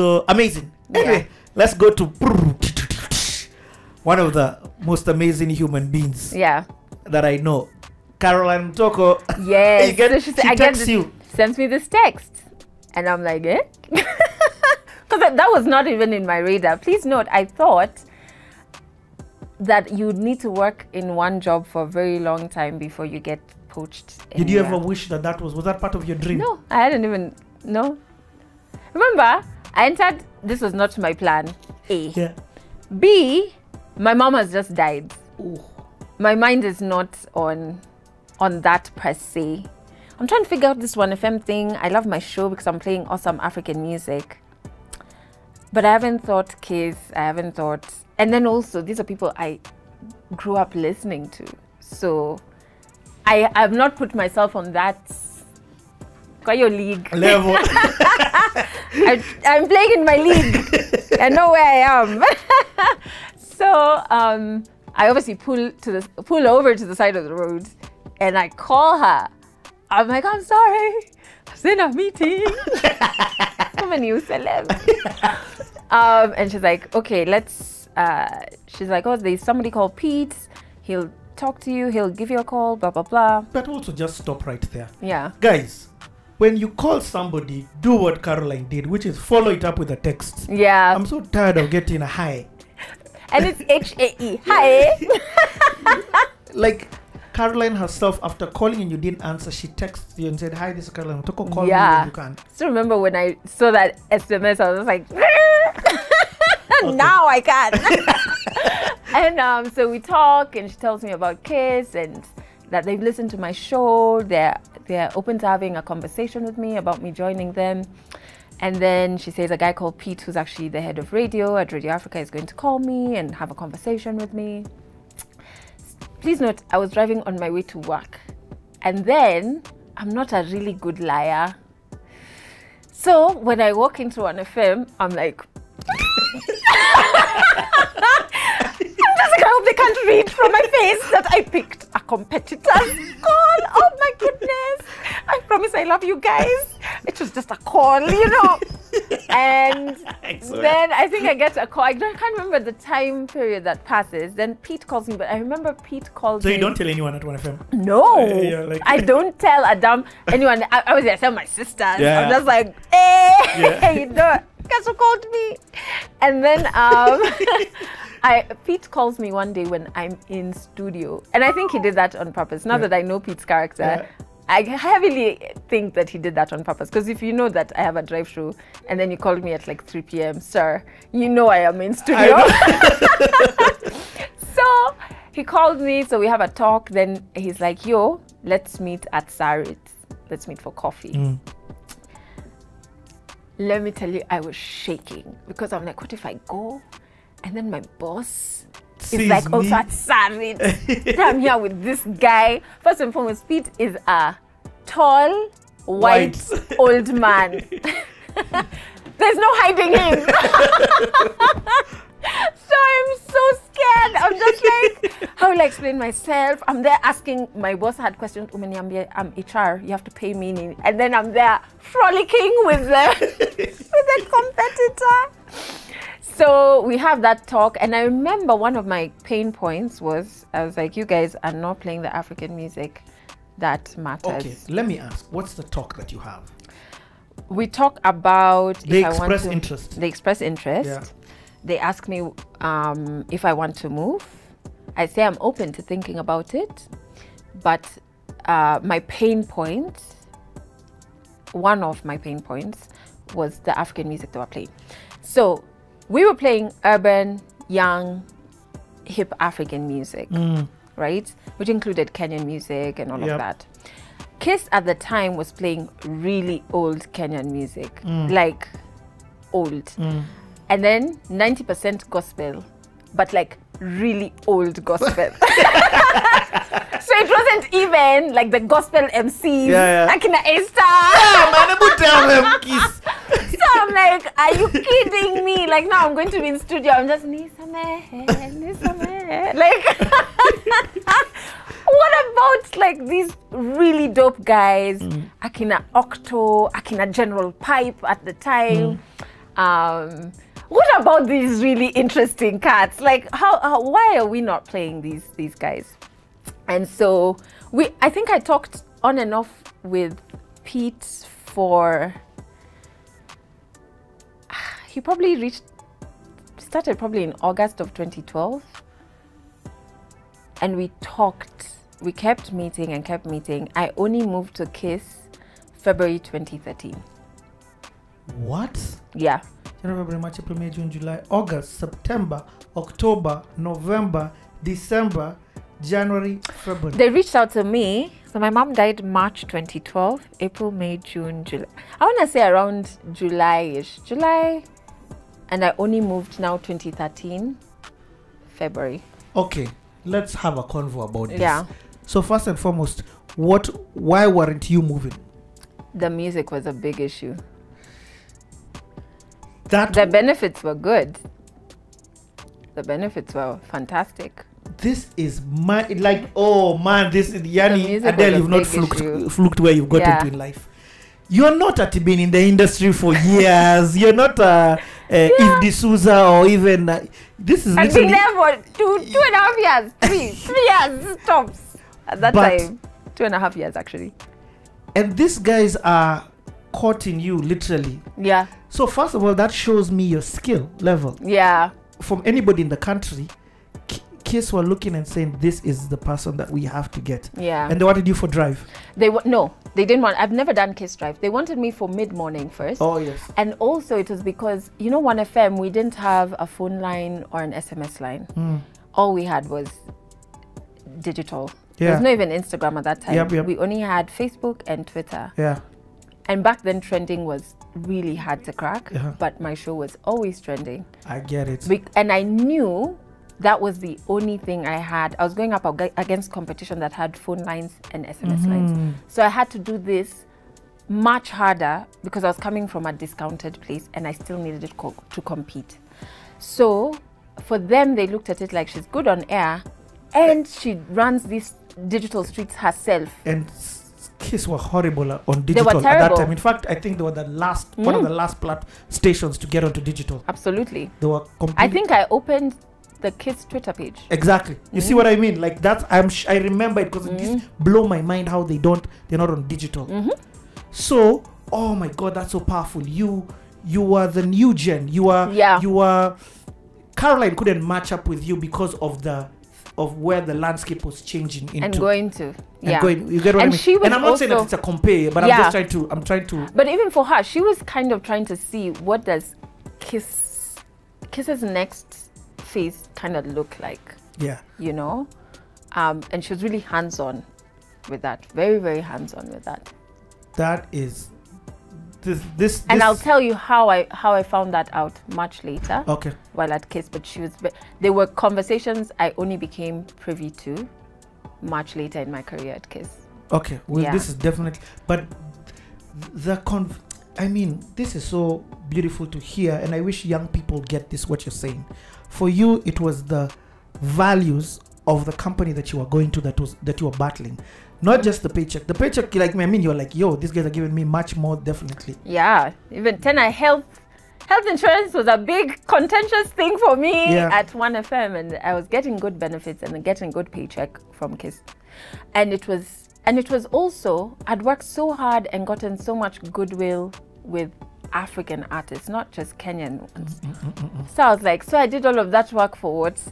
So amazing. Anyway, let's go to one of the most amazing human beings that I know. Caroline Mtoko. Yes. She texts you. Sends me this text. And I'm like, eh? Because that was not even in my radar. Please note, I thought that you'd need to work in one job for a very long time before you get poached. Did you ever wish that was that part of your dream? No, I hadn't even, no. Remember, I entered, this was not my plan, A. Yeah. B, my mom has just died. Ooh. My mind is not on that per se. I'm trying to figure out this 1FM thing. I love my show because I'm playing awesome African music. But I haven't thought Kiss, I haven't thought... And then also, these are people I grew up listening to. So, I have not put myself on that league level. I'm playing in my league. I know where I am. So, I obviously pull over to the side of the road and I call her. I'm like, I'm sorry, I was in a meeting. I'm a new celeb. And she's like, okay, let's, she's like, oh, there's somebody called Pete. He'll talk to you. He'll give you a call, blah, blah, blah. But also just stop right there. Yeah. Guys, when you call somebody, do what Caroline did, which is follow it up with a text. Yeah. I'm so tired of getting a hi. And it's H-A-E. Hi. Like, Caroline herself, after calling and you didn't answer, she texted you and said, hi, this is Caroline. Call me when you can. Still remember when I saw that SMS, I was like, now I can. And so we talk and she tells me about Kiss and that they've listened to my show. They're open to having a conversation with me about me joining them. And then she says a guy called Pete, who's actually the head of radio at Radio Africa, is going to call me and have a conversation with me. Please note, I was driving on my way to work. And then, I'm not a really good liar. So, when I walk into an FM, I'm like, I'm just like, I hope they can't read from my face that I picked a competitor's call. Oh my goodness. I promise I love you guys. It was just a call, you know. And then I think I get a call. I can't remember the time period that passes. Then Pete calls me, but I remember Pete calls me. So you don't tell anyone at 1FM? No. Like I don't tell anyone. I tell my sisters. Yeah. I'm just like, hey, you know, guess who called me? And then Pete calls me one day when I'm in studio. And I think he did that on purpose. Now that I know Pete's character, I heavily think that he did that on purpose. Because if you know that I have a drive show and then you called me at like 3 p.m., sir, you know I am in studio. So he called me, so we have a talk. Then he's like, yo, let's meet at Sarit. Let's meet for coffee. Let me tell you, I was shaking because I'm like, what if I go? And then my boss is like also at Sarit. I'm here with this guy. First and foremost, Pete is a tall, white old man. There's no hiding him. So I'm so scared. I'm just like, how will I explain myself? I'm there asking, my boss had questions. I'm HR, you have to pay me. And then I'm there frolicking with the competitor. So we have that talk. And I remember one of my pain points was, I was like, you guys are not playing the African music that matters. Okay, let me ask, what's the talk that you have? We talk about... They express interest. They express interest. Yeah. They ask me if I want to move. I say I'm open to thinking about it, but my pain point, one of my pain points, was the African music they were playing. So we were playing urban, young, hip African music, right? Which included Kenyan music and all of that. Kiss at the time was playing really old Kenyan music, like old. And then 90% gospel, but like really old gospel. So it wasn't even like the gospel MCs, like in Esther. So I'm like, are you kidding me? Like now I'm going to be in studio, I'm just, like, what about like these really dope guys, Akina Octo, Akina General Pipe at the time. What about these really interesting cats? Like, why are we not playing these guys? And so I think I talked on and off with Pete for, he probably started probably in August of 2012. And we talked, we kept meeting and kept meeting. I only moved to KISS February 2013. What? Yeah. January, February, March, April, May, June, July, August, September, October, November, December, January, February. They reached out to me. So my mom died March 2012, April, May, June, July. I want to say around July-ish. July. And I only moved now 2013, February. Okay, let's have a convo about this. Yeah. So first and foremost, why weren't you moving? The music was a big issue. The benefits were good. The benefits were fantastic. This is oh man, this is Yanni, Adelle, you've not fluked where you've got into in life. You're not been in the industry for years. You're not Eve D'Souza or even this is. I've been there for 2.5 years, 3 years tops at that time. 2.5 years actually. And these guys are caught in you literally. Yeah. So first of all, that shows me your skill level. Yeah. From anybody in the country, KISS were looking and saying, this is the person that we have to get. Yeah. And they wanted you for Drive. No, they didn't want. I've never done KISS Drive. They wanted me for mid-morning first. Oh yes. And also it was because 1FM, we didn't have a phone line or an SMS line. All we had was digital. Yeah. There was not even Instagram at that time. Yep. We only had Facebook and Twitter. Yeah. And back then trending was really hard to crack, but my show was always trending. I get it. And I knew that was the only thing I had. I was going up against competition that had phone lines and SMS lines. So I had to do this much harder because I was coming from a discounted place and I still needed it to compete. So for them, they looked at it like she's good on air and she runs these digital streets herself. And KISS were horrible on digital at that time. In fact, I think they were the last one of the last stations to get onto digital. Absolutely. They were I think I opened the KISS Twitter page. Exactly. You see what I mean? Like that. I remember it because it just blow my mind how they're not on digital. So, oh my God, that's so powerful. You were the new gen. You were Caroline couldn't match up with you because of where the landscape was changing into. And going to. Yeah. You get what I mean? And I'm not saying that it's a compare, but I'm trying to. But even for her, she was kind of trying to see what does KISS's next phase kind of look like. Yeah. And she was really hands-on with that. Very, very hands-on with that. That is this. And I'll tell you how I found that out much later. Okay. While at KISS, but there were conversations I only became privy to much later in my career at KISS. Okay. Well, this is definitely, but I mean, this is so beautiful to hear, and I wish young people get this, what you're saying. For you, it was the values of the company that you were going to that you were battling. Not just the paycheck. The paycheck, like me, I mean, you're like, yo, these guys are giving me much more, definitely. Yeah. Even health insurance was a big contentious thing for me at 1FM, and I was getting good benefits and getting good paycheck from KISS. And it was also, I'd worked so hard and gotten so much goodwill with African artists, not just Kenyan ones. So I was like, so I did all of that work for what?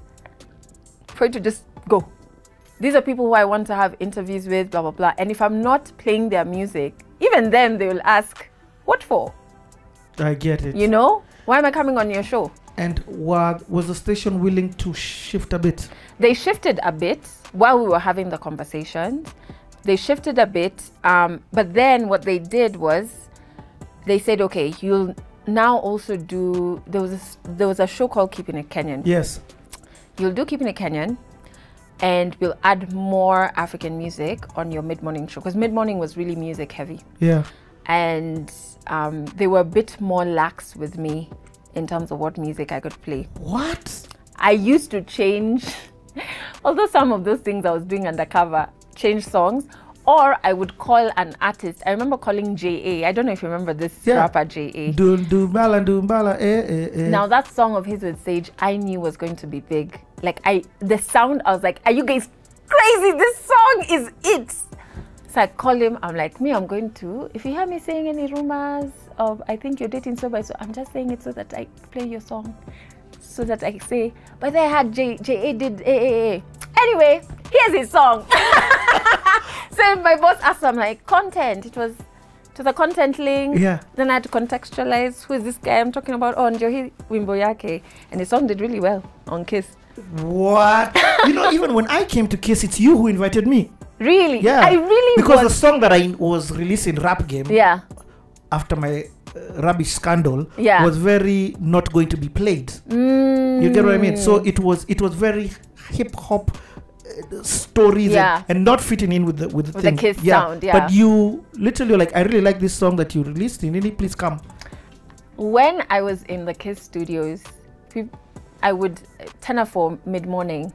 For it to just go. These are people who I want to have interviews with, blah, blah, blah. And if I'm not playing their music, even then they will ask, what for? I get it. Why am I coming on your show? And was the station willing to shift a bit? They shifted a bit while we were having the conversation. They shifted a bit. But then what they did was they said, okay, you'll now also do, there was a show called Keeping It Kenyan. Yes. You'll do Keeping It Kenyan, and we'll add more African music on your mid-morning show, because mid-morning was really music heavy. Yeah. And they were a bit more lax with me in terms of what music I could play. What? I used to change, although some of those things I was doing undercover, change songs, Or I would call an artist. I remember calling J.A. I don't know if you remember this rapper J.A. Now that song of his with Sage, I knew was going to be big. Like the sound, I was like, are you guys crazy? This song is it. So I call him, I'm like, I'm going to, if you hear me saying any rumors of, I think you're dating so by so, I'm just saying it so that I play your song. So that I say, but I had J.A. did A. Anyway, here's his song. So my boss asked, I'm like, content. It was a content link. Yeah. Then I had to contextualize, who is this guy I'm talking about? Oh, Njohi Wimbo Yake. And the song did really well on Kiss. What? Even when I came to Kiss, it's you who invited me. Really? Yeah. I really Because the song that I was released in Rap Game. Yeah. After my rubbish scandal. Yeah. Was very not going to be played. You get what I mean? So it was very hip hop stories and not fitting in with the thing. The Kiss sound. Yeah. But you literally like, I really like this song that you released. Please come. When I was in the Kiss studios, I would 10:04 mid-morning.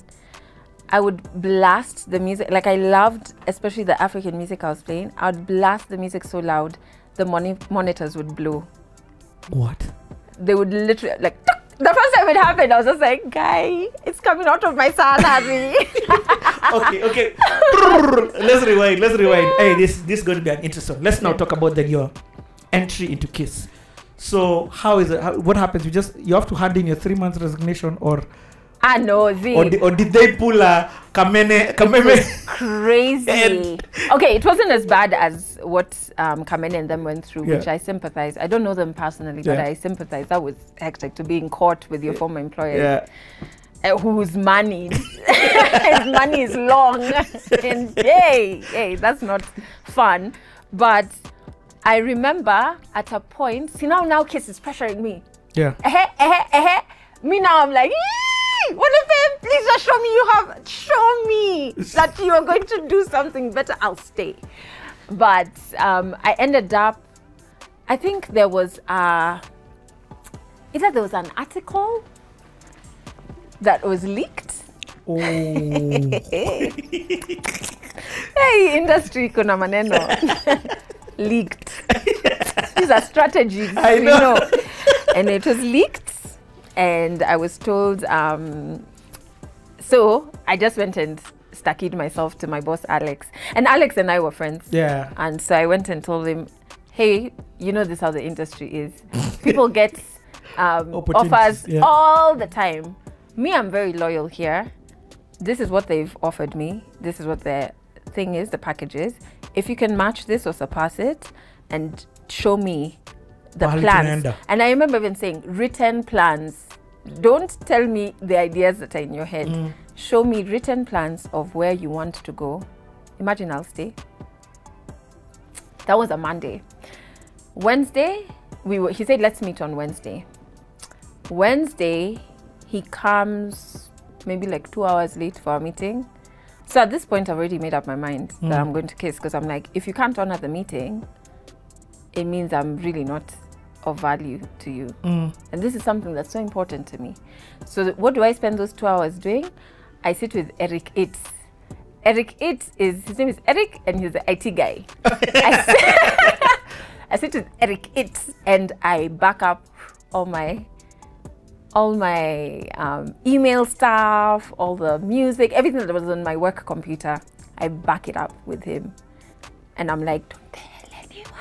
I would blast the music. Like I loved, especially the African music I was playing. I would blast the music so loud, the monitors would blow. What? They would literally like. The first time it happened, I was just like, guy, it's coming out of my salary. Okay. Let's rewind. Hey, this is going to be an interesting. Let's now talk about your entry into Kiss. So how is it? What happens? You have to hand in your 3 months resignation, or no, or did they pull a Kamene? Crazy. Okay, it wasn't as bad as what Kamene and them went through, which I sympathize. I don't know them personally, but I sympathize. That was hectic to be in court with your former employer, whose money, his money is long, and hey, that's not fun. But I remember at a point, see now Kiss is pressuring me. Yeah. Me now I'm like, what if please just show me that you are going to do something better, I'll stay. But I ended up, I think there was either there was an article that was leaked. Oh. Hey, industry kuna maneno. Leaked. These are strategies, I know. And it was leaked. And I was told, so I just went and stuck myself to my boss, Alex. And Alex and I were friends. Yeah. And so I went and told him, hey, this is how the industry is. People get offers all the time. Me, I'm very loyal here. This is what they've offered me. This is what the thing is, the package is. If you can match this or surpass it and show me the plans. And I remember even saying, written plans. Don't tell me the ideas that are in your head. Show me written plans of where you want to go. Imagine I'll stay. That was a Monday. Wednesday, he said, let's meet on Wednesday. Wednesday, he comes maybe like 2 hours late for our meeting. So at this point, I've already made up my mind that I'm going to Kiss, because I'm like, if you can't honor the meeting, it means I'm really not of value to you. And this is something that's so important to me. So what do I spend those 2 hours doing? I sit with Eric Itz. Eric Itz his name is Eric, and he's the IT guy. I sit with Eric Itz and I back up all my email stuff, all the music, everything that was on my work computer. I back it up with him. And I'm like, don't tell anyone.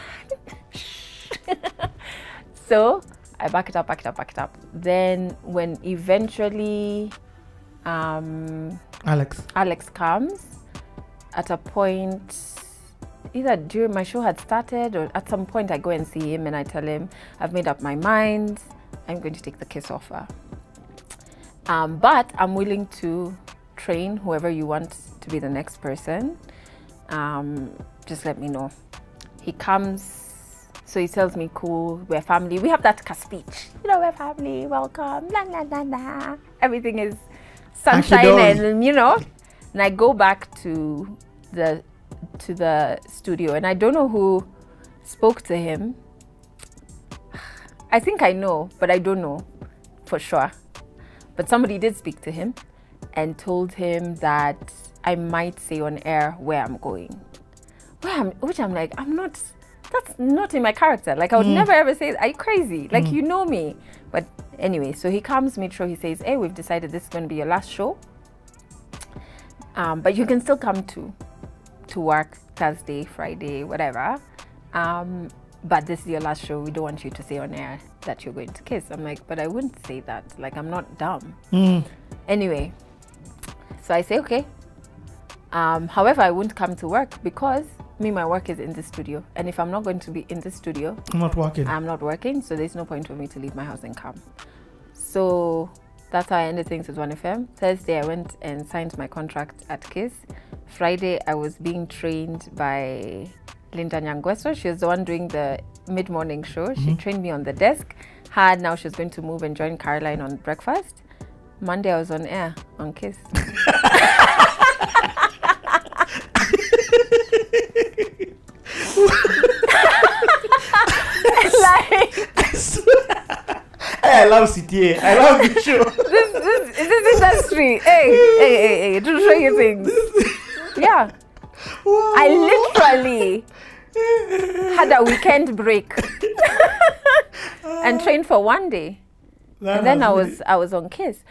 So I back it up. Then when eventually Alex comes, at a point, either during my show had started or at some point I go and see him and I tell him, I've made up my mind, I'm going to take the Kiss offer. But I'm willing to train whoever you want to be the next person. Just let me know. He comes. So he tells me, cool, we're family. We have that speech. We're family, welcome, la, la, la, la. Everything is sunshine and, And I go back to the studio, and I don't know who spoke to him. I think I know, but I don't know for sure. But somebody did speak to him and told him that I might say on air where I'm going. which I'm like, that's not in my character. Like, I would never ever say, are you crazy? Like, you know me. But anyway, so he comes mid-show, he says, hey, we've decided this is going to be your last show. But you can still come to work Thursday, Friday, whatever. But this is your last show. We don't want you to say on air that you're going to kiss. I'm like, but I wouldn't say that. Like, I'm not dumb. Anyway, so I say, okay. However, I won't come to work because my work is in the studio. And if I'm not going to be in the studio, I'm not working. So there's no point for me to leave my house and come. So that's how I ended things with 1FM. Thursday, I went and signed my contract at KISS. Friday, I was being trained by Linda Nyangweso. She was the one doing the mid-morning show. She trained me on the desk. Now she's going to move and join Caroline on breakfast. Monday, I was on air on KISS. I love CTA. I love the show. This industry. Hey, to show you things. Yeah. Wow. I literally had a weekend break and trained for one day. And then I was on KISS.